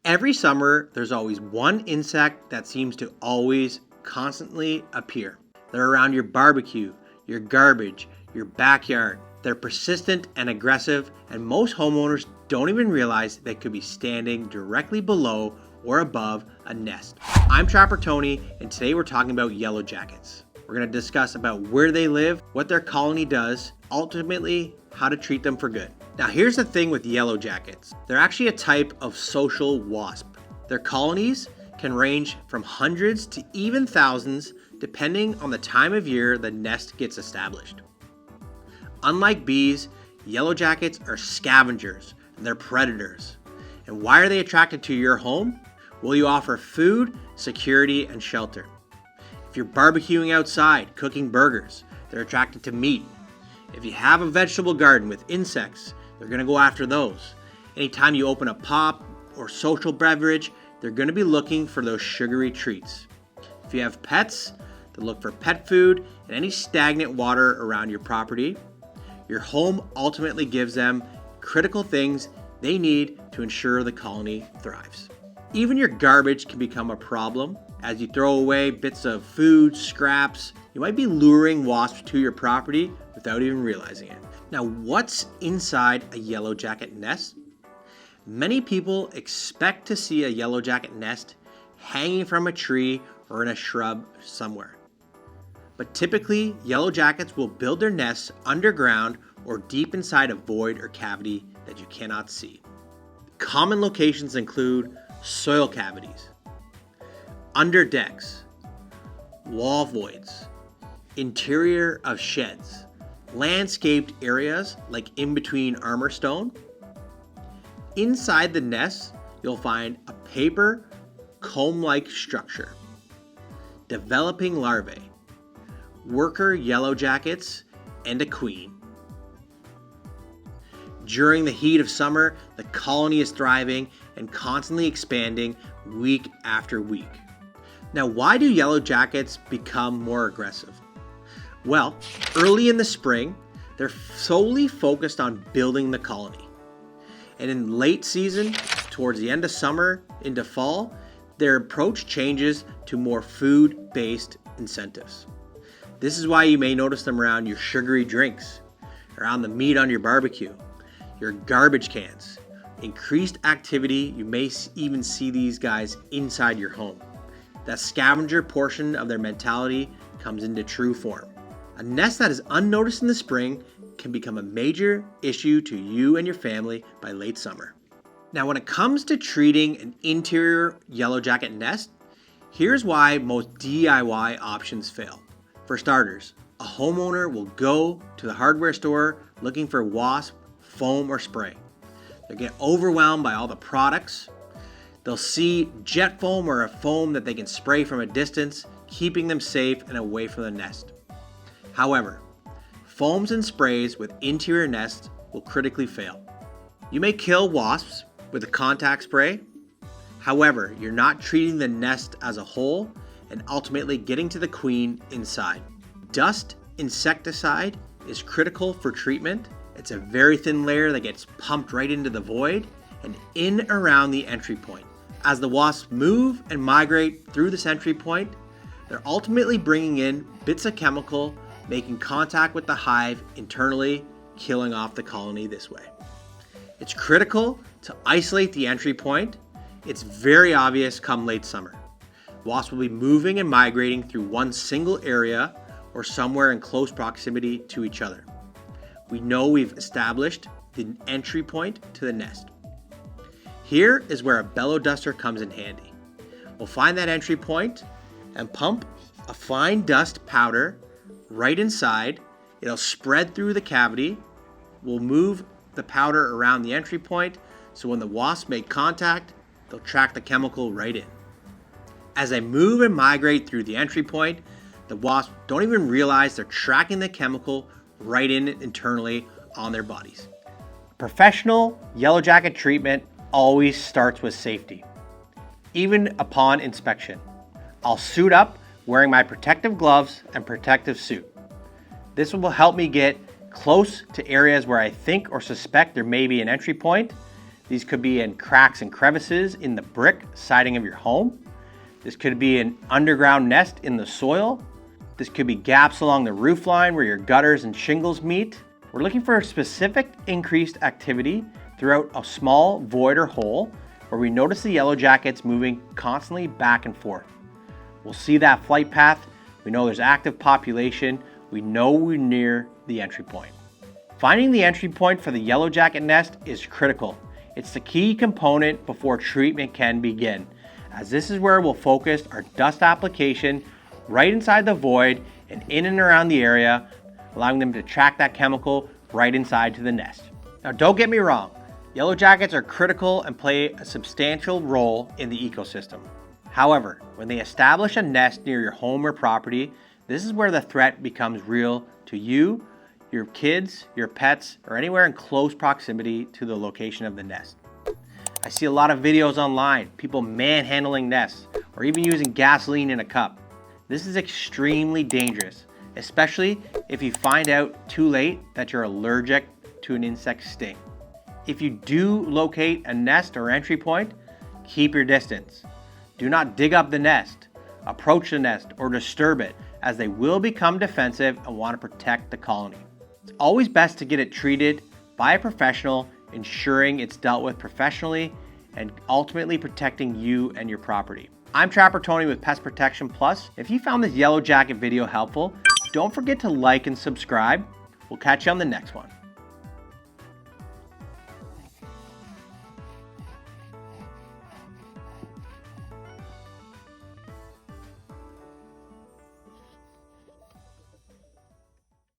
Every summer, there's always one insect that seems to always constantly appear. They're around your barbecue, your garbage, your backyard. They're persistent and aggressive, and most homeowners don't even realize they could be standing directly below or above a nest. I'm Trapper Tony, and today we're talking about yellowjackets. We're going to discuss about where they live, what their colony does, ultimately how to treat them for good. Now here's the thing with yellowjackets. They're actually a type of social wasp. Their colonies can range from hundreds to even thousands depending on the time of year the nest gets established. Unlike bees, yellowjackets are scavengers and they're predators. And why are they attracted to your home? Well, you offer food, security, and shelter. If you're barbecuing outside, cooking burgers, they're attracted to meat. If you have a vegetable garden with insects, they're going to go after those. Anytime you open a pop or social beverage, they're going to be looking for those sugary treats. If you have pets, they look for pet food and any stagnant water around your property. Your home ultimately gives them critical things they need to ensure the colony thrives. Even your garbage can become a problem. As you throw away bits of food, scraps, you might be luring wasps to your property without even realizing it. Now, what's inside a yellowjacket nest? Many people expect to see a yellowjacket nest hanging from a tree or in a shrub somewhere. But typically, yellowjackets will build their nests underground or deep inside a void or cavity that you cannot see. Common locations include soil cavities, under decks, wall voids, interior of sheds, landscaped areas like in between armor stone. Inside the nest, you'll find a paper comb-like structure, developing larvae, worker yellowjackets, and a queen. During the heat of summer, the colony is thriving and constantly expanding week after week. Now, why do yellowjackets become more aggressive? Well, early in the spring, they're solely focused on building the colony. And in late season, towards the end of summer into fall, their approach changes to more food-based incentives. This is why you may notice them around your sugary drinks, around the meat on your barbecue, your garbage cans. Increased activity, you may even see these guys inside your home. That scavenger portion of their mentality comes into true form. A nest that is unnoticed in the spring can become a major issue to you and your family by late summer. Now, when it comes to treating an interior yellowjacket nest, here's why most DIY options fail. For starters, a homeowner will go to the hardware store looking for wasp, foam, or spray. They'll get overwhelmed by all the products. They'll see jet foam or a foam that they can spray from a distance, keeping them safe and away from the nest. However, foams and sprays with interior nests will critically fail. You may kill wasps with a contact spray. However, you're not treating the nest as a whole and ultimately getting to the queen inside. Dust insecticide is critical for treatment. It's a very thin layer that gets pumped right into the void and in around the entry point. As the wasps move and migrate through this entry point, they're ultimately bringing in bits of chemical, making contact with the hive internally, killing off the colony this way. It's critical to isolate the entry point. It's very obvious come late summer. Wasps will be moving and migrating through one single area or somewhere in close proximity to each other. We know we've established the entry point to the nest. Here is where a bellow duster comes in handy. We'll find that entry point and pump a fine dust powder right inside. It'll spread through the cavity. We'll move the powder around the entry point so when the wasps make contact, they'll track the chemical right in. As they move and migrate through the entry point, the wasps don't even realize they're tracking the chemical right in internally on their bodies. Professional yellowjacket treatment always starts with safety. Even upon inspection, I'll suit up wearing my protective gloves and protective suit. This will help me get close to areas where I think or suspect there may be an entry point, These could be in cracks and crevices in the brick siding of your home. This could be an underground nest in the soil. This could be gaps along the roof line where your gutters and shingles meet. We're looking for a specific increased activity throughout a small void or hole where we notice the yellowjackets moving constantly back and forth. We'll see that flight path. We know there's active population. We know we're near the entry point. Finding the entry point for the yellowjacket nest is critical. It's the key component before treatment can begin, as this is where we'll focus our dust application right inside the void and in and around the area, allowing them to track that chemical right inside to the nest. Now, don't get me wrong, yellowjackets are critical and play a substantial role in the ecosystem. However, when they establish a nest near your home or property, this is where the threat becomes real to you, your kids, your pets, or anywhere in close proximity to the location of the nest. I see a lot of videos online, people manhandling nests, or even using gasoline in a cup. This is extremely dangerous, especially if you find out too late that you're allergic to an insect sting. If you do locate a nest or entry point, keep your distance. Do not dig up the nest, approach the nest, or disturb it, as they will become defensive and want to protect the colony. It's always best to get it treated by a professional, ensuring it's dealt with professionally and ultimately protecting you and your property. I'm Trapper Tony with Pest Protection Plus. If you found this yellowjacket video helpful, don't forget to like and subscribe. We'll catch you on the next one.